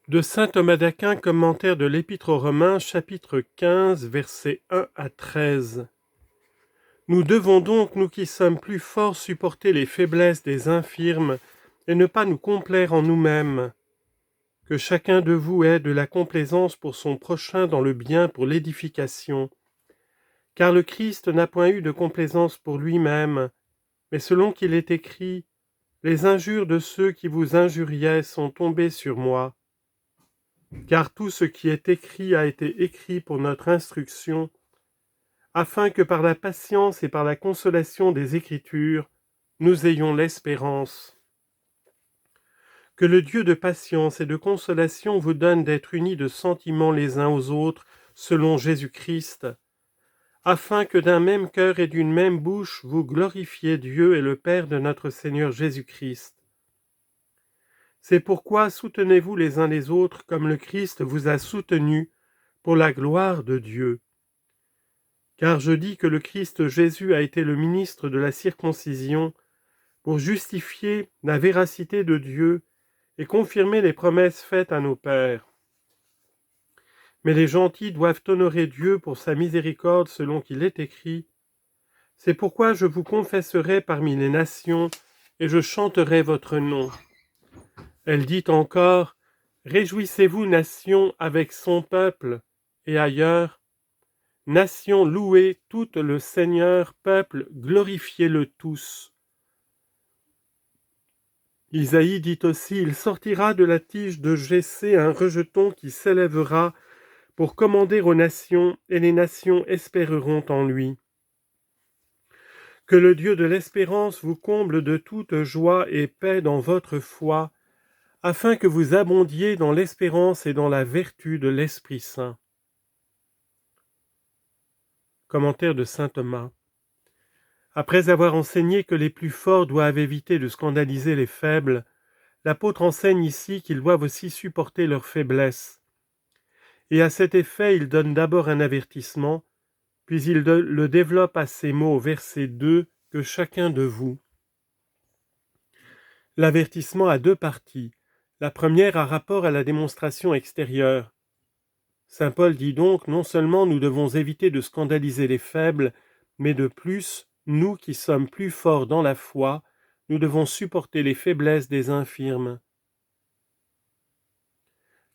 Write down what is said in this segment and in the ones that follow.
De saint Thomas d'Aquin, commentaire de l'Épître aux Romains, chapitre 15, versets 1 à 13. Nous devons donc, nous qui sommes plus forts, supporter les faiblesses des infirmes et ne pas nous complaire en nous-mêmes. Que chacun de vous ait de la complaisance pour son prochain dans le bien pour l'édification. Car le Christ n'a point eu de complaisance pour lui-même, mais selon qu'il est écrit, « Les injures de ceux qui vous injuriaient sont tombées sur moi. » Car tout ce qui est écrit a été écrit pour notre instruction, afin que par la patience et par la consolation des Écritures, nous ayons l'espérance. Que le Dieu de patience et de consolation vous donne d'être unis de sentiments les uns aux autres, selon Jésus-Christ, afin que d'un même cœur et d'une même bouche vous glorifiez Dieu et le Père de notre Seigneur Jésus-Christ. C'est pourquoi soutenez-vous les uns les autres comme le Christ vous a soutenus pour la gloire de Dieu. Car je dis que le Christ Jésus a été le ministre de la circoncision pour justifier la véracité de Dieu et confirmer les promesses faites à nos pères. Mais les gentils doivent honorer Dieu pour sa miséricorde selon qu'il est écrit. C'est pourquoi je vous confesserai parmi les nations et je chanterai votre nom. Elle dit encore, réjouissez-vous, nations, avec son peuple, et ailleurs, nation, louez toute le Seigneur, peuple, glorifiez-le tous. Isaïe dit aussi, il sortira de la tige de Jessé un rejeton qui s'élèvera pour commander aux nations, et les nations espéreront en lui. Que le Dieu de l'espérance vous comble de toute joie et paix dans votre foi, afin que vous abondiez dans l'espérance et dans la vertu de l'Esprit Saint. Commentaire de saint Thomas. Après avoir enseigné que les plus forts doivent éviter de scandaliser les faibles, l'apôtre enseigne ici qu'ils doivent aussi supporter leurs faiblesses. Et à cet effet, il donne d'abord un avertissement, puis il le développe à ces mots au verset 2, que chacun de vous. L'avertissement a deux parties. La première a rapport à la démonstration extérieure. Saint Paul dit donc, non seulement nous devons éviter de scandaliser les faibles, mais de plus, nous qui sommes plus forts dans la foi, nous devons supporter les faiblesses des infirmes.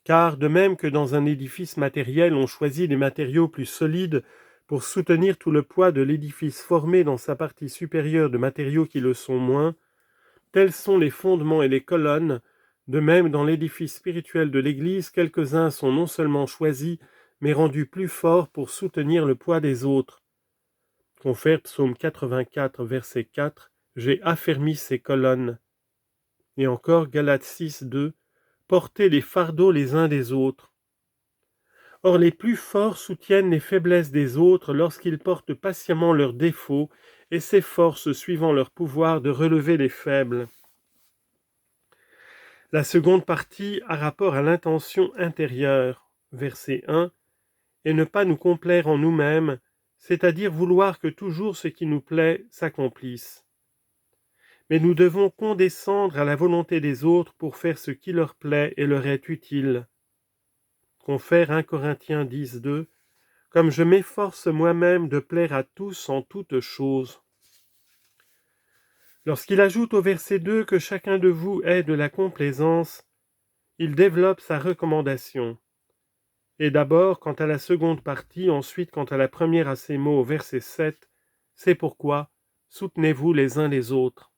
Car, de même que dans un édifice matériel, on choisit des matériaux plus solides pour soutenir tout le poids de l'édifice formé dans sa partie supérieure de matériaux qui le sont moins, tels sont les fondements et les colonnes. De même, dans l'édifice spirituel de l'Église, quelques-uns sont non seulement choisis, mais rendus plus forts pour soutenir le poids des autres. Confère Psaume 84, verset 4, « J'ai affermi ces colonnes ». Et encore Galates 6, 2, « Portez les fardeaux les uns des autres ». Or les plus forts soutiennent les faiblesses des autres lorsqu'ils portent patiemment leurs défauts et s'efforcent suivant leur pouvoir de relever les faibles. La seconde partie a rapport à l'intention intérieure, verset 1, et ne pas nous complaire en nous-mêmes, c'est-à-dire vouloir que toujours ce qui nous plaît s'accomplisse. Mais nous devons condescendre à la volonté des autres pour faire ce qui leur plaît et leur est utile. Confère 1 Corinthiens 10, 2, « Comme je m'efforce moi-même de plaire à tous en toutes choses. » Lorsqu'il ajoute au verset 2 que chacun de vous ait de la complaisance, il développe sa recommandation. Et d'abord, quant à la seconde partie, ensuite quant à la première à ces mots au verset 7, c'est pourquoi soutenez-vous les uns les autres.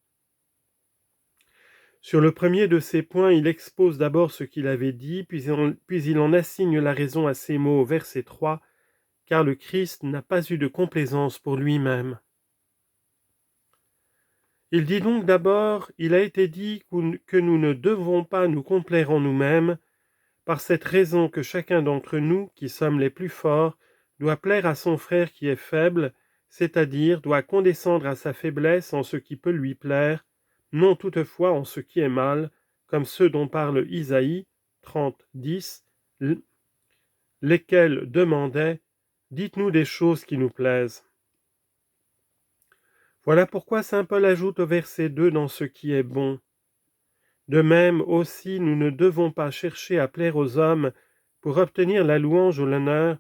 Sur le premier de ces points, il expose d'abord ce qu'il avait dit, puis il en assigne la raison à ces mots au verset 3, car le Christ n'a pas eu de complaisance pour lui-même. Il dit donc d'abord, il a été dit que nous ne devons pas nous complaire en nous-mêmes, par cette raison que chacun d'entre nous, qui sommes les plus forts, doit plaire à son frère qui est faible, c'est-à-dire doit condescendre à sa faiblesse en ce qui peut lui plaire, non toutefois en ce qui est mal, comme ceux dont parle Isaïe 30, 10, lesquels demandaient « Dites-nous des choses qui nous plaisent ». Voilà pourquoi saint Paul ajoute au verset 2 dans ce qui est bon. De même aussi, nous ne devons pas chercher à plaire aux hommes pour obtenir la louange ou l'honneur,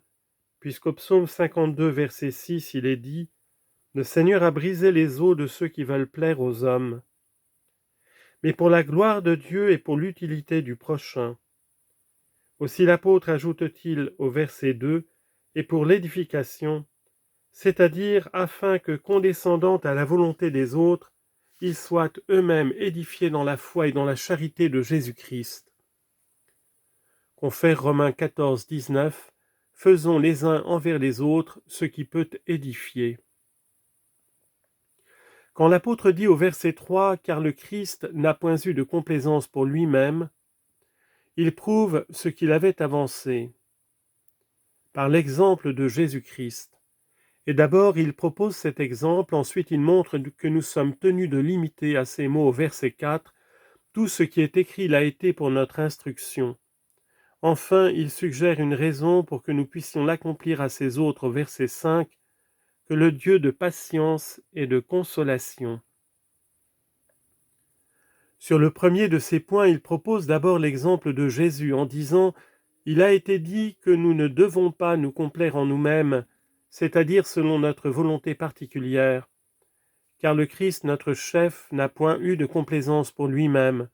puisqu'au psaume 52, verset 6, il est dit « Le Seigneur a brisé les os de ceux qui veulent plaire aux hommes ». Mais pour la gloire de Dieu et pour l'utilité du prochain. Aussi l'apôtre ajoute-t-il au verset 2 « Et pour l'édification », c'est-à-dire afin que, condescendant à la volonté des autres, ils soient eux-mêmes édifiés dans la foi et dans la charité de Jésus-Christ. Confère Romains 14, 19 « Faisons les uns envers les autres ce qui peut édifier ». Quand l'apôtre dit au verset 3 « Car le Christ n'a point eu de complaisance pour lui-même », il prouve ce qu'il avait avancé par l'exemple de Jésus-Christ. Et d'abord, il propose cet exemple, ensuite il montre que nous sommes tenus de limiter à ces mots au verset 4 « Tout ce qui est écrit l'a été pour notre instruction ». Enfin, il suggère une raison pour que nous puissions l'accomplir à ces autres au verset 5 « Que le Dieu de patience et de consolation ». Sur le premier de ces points, il propose d'abord l'exemple de Jésus en disant « Il a été dit que nous ne devons pas nous complaire en nous-mêmes, c'est-à-dire selon notre volonté particulière, car le Christ, notre chef, n'a point eu de complaisance pour lui-même.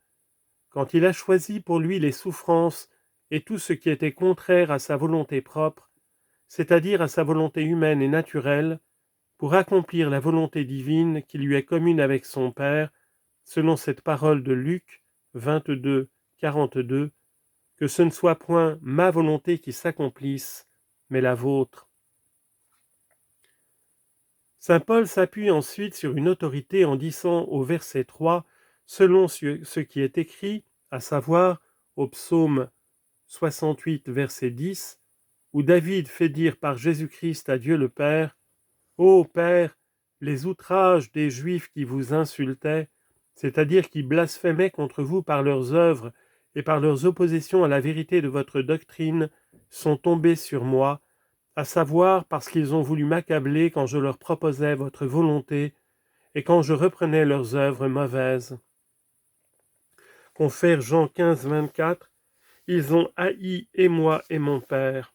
Quand il a choisi pour lui les souffrances et tout ce qui était contraire à sa volonté propre, c'est-à-dire à sa volonté humaine et naturelle, pour accomplir la volonté divine qui lui est commune avec son Père, selon cette parole de Luc 22, 42, que ce ne soit point ma volonté qui s'accomplisse, mais la vôtre. Saint Paul s'appuie ensuite sur une autorité en disant au verset 3, selon ce qui est écrit, à savoir au psaume 68, verset 10, où David fait dire par Jésus-Christ à Dieu le Père, « Ô Père, les outrages des Juifs qui vous insultaient, c'est-à-dire qui blasphémaient contre vous par leurs œuvres et par leurs oppositions à la vérité de votre doctrine, sont tombés sur moi, à savoir parce qu'ils ont voulu m'accabler quand je leur proposais votre volonté et quand je reprenais leurs œuvres mauvaises. » Confère Jean 15, 24, « Ils ont haï et moi et mon Père. »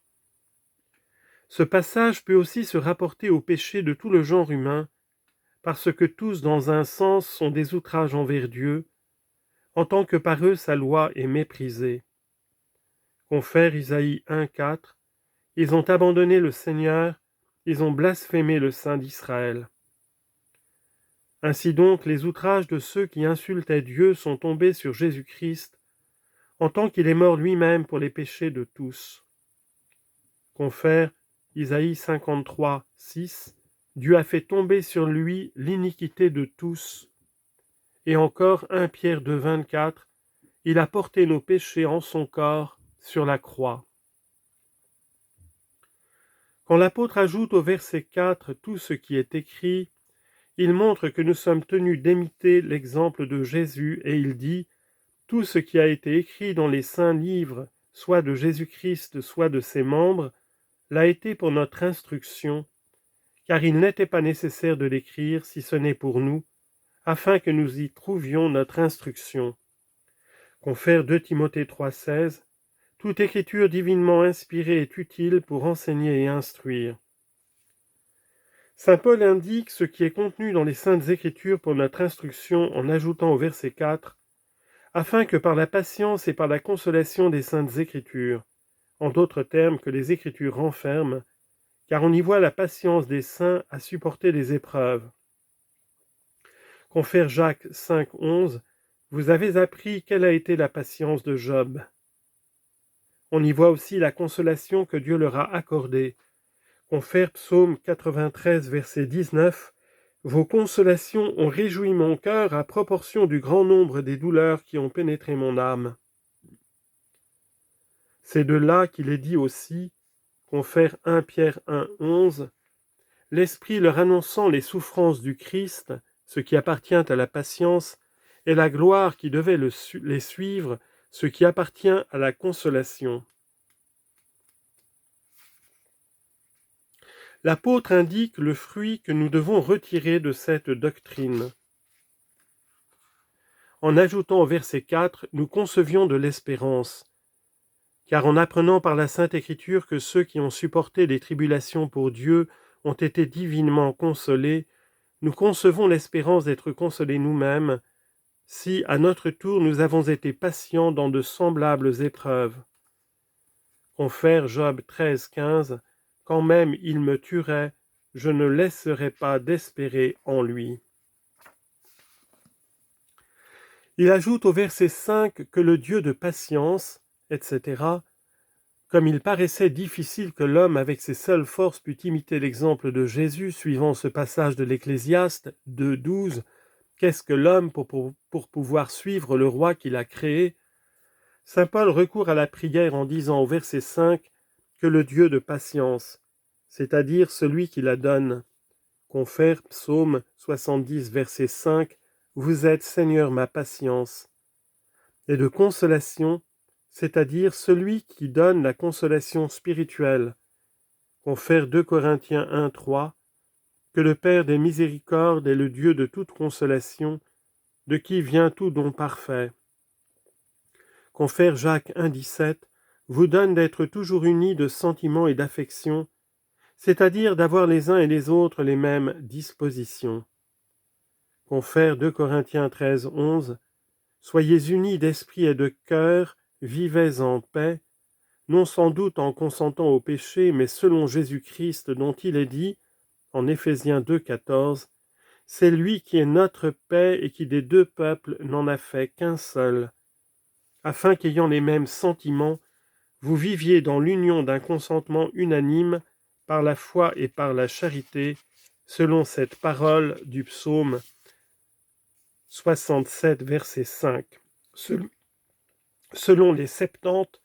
Ce passage peut aussi se rapporter au péché de tout le genre humain, parce que tous, dans un sens, sont des outrages envers Dieu, en tant que par eux sa loi est méprisée. Confère Isaïe 1, 4, « Ils ont abandonné le Seigneur, ils ont blasphémé le Saint d'Israël. » Ainsi donc, les outrages de ceux qui insultaient Dieu sont tombés sur Jésus-Christ, en tant qu'il est mort lui-même pour les péchés de tous. Confère Isaïe 53, 6, « Dieu a fait tomber sur lui l'iniquité de tous. » Et encore 1 Pierre 2, 24, « Il a porté nos péchés en son corps sur la croix. » Quand l'apôtre ajoute au verset 4 tout ce qui est écrit, il montre que nous sommes tenus d'imiter l'exemple de Jésus et il dit « Tout ce qui a été écrit dans les saints livres, soit de Jésus-Christ, soit de ses membres, l'a été pour notre instruction, car il n'était pas nécessaire de l'écrire si ce n'est pour nous, afin que nous y trouvions notre instruction. » Confère 2 Timothée 3,16 « Toute écriture divinement inspirée est utile pour enseigner et instruire. » Saint Paul indique ce qui est contenu dans les Saintes Écritures pour notre instruction en ajoutant au verset 4 « Afin que par la patience et par la consolation des Saintes Écritures, en d'autres termes que les Écritures renferment, car on y voit la patience des saints à supporter les épreuves. » Confère Jacques 5, 11 « Vous avez appris quelle a été la patience de Job. » On y voit aussi la consolation que Dieu leur a accordée. Confère Psaume 93, verset 19 « Vos consolations ont réjoui mon cœur à proportion du grand nombre des douleurs qui ont pénétré mon âme. » C'est de là qu'il est dit aussi, confère 1 Pierre 1, 11 « L'Esprit leur annonçant les souffrances du Christ, ce qui appartient à la patience, et la gloire qui devait les suivre, ce qui appartient à la consolation. » L'apôtre indique le fruit que nous devons retirer de cette doctrine. en ajoutant au verset 4, nous concevions de l'espérance. Car en apprenant par la Sainte Écriture que ceux qui ont supporté des tribulations pour Dieu ont été divinement consolés, nous concevons l'espérance d'être consolés nous-mêmes, si, à notre tour, nous avons été patients dans de semblables épreuves. Confère Job 13,15, « Quand même il me tuerait, je ne laisserai pas d'espérer en lui. » Il ajoute au verset 5 que le Dieu de patience, etc., comme il paraissait difficile que l'homme avec ses seules forces pût imiter l'exemple de Jésus, suivant ce passage de l'Ecclésiaste 2,12, « Qu'est-ce que l'homme pour pouvoir suivre le roi qu'il a créé ?» Saint Paul recourt à la prière en disant au verset 5 que le Dieu de patience, c'est-à-dire celui qui la donne. Confère Psaume 70, verset 5, « Vous êtes, Seigneur, ma patience. » Et de consolation, c'est-à-dire celui qui donne la consolation spirituelle. Confère 2 Corinthiens 1, 3, « Que le Père des miséricordes est le Dieu de toute consolation, de qui vient tout don parfait. » Confère Jacques 1, 17, « Vous donne d'être toujours unis de sentiments et d'affections, c'est-à-dire d'avoir les uns et les autres les mêmes dispositions. » Confère 2 Corinthiens 13, 11, « Soyez unis d'esprit et de cœur, vivez en paix, non sans doute en consentant au péché, mais selon Jésus-Christ dont il est dit, en Éphésiens 2, 14, « C'est lui qui est notre paix et qui des deux peuples n'en a fait qu'un seul, afin qu'ayant les mêmes sentiments, vous viviez dans l'union d'un consentement unanime par la foi et par la charité, selon cette parole du psaume 67, verset 5. Selon les 70,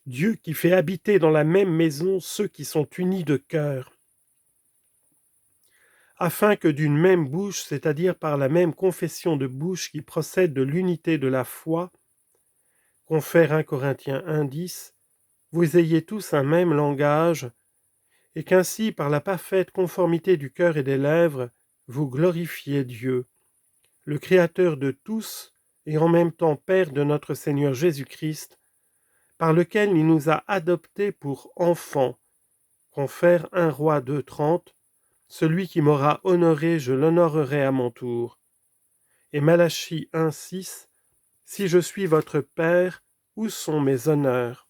Dieu qui fait habiter dans la même maison ceux qui sont unis de cœur, afin que d'une même bouche, c'est-à-dire par la même confession de bouche qui procède de l'unité de la foi, confère 1 Corinthiens 1, 10, vous ayez tous un même langage, et qu'ainsi, par la parfaite conformité du cœur et des lèvres, vous glorifiez Dieu, le Créateur de tous, et en même temps Père de notre Seigneur Jésus-Christ, par lequel il nous a adoptés pour enfants. Confère 1 Roi 2, 30, celui qui m'aura honoré, je l'honorerai à mon tour. Et Malachie 1, 6, si je suis votre Père, où sont mes honneurs?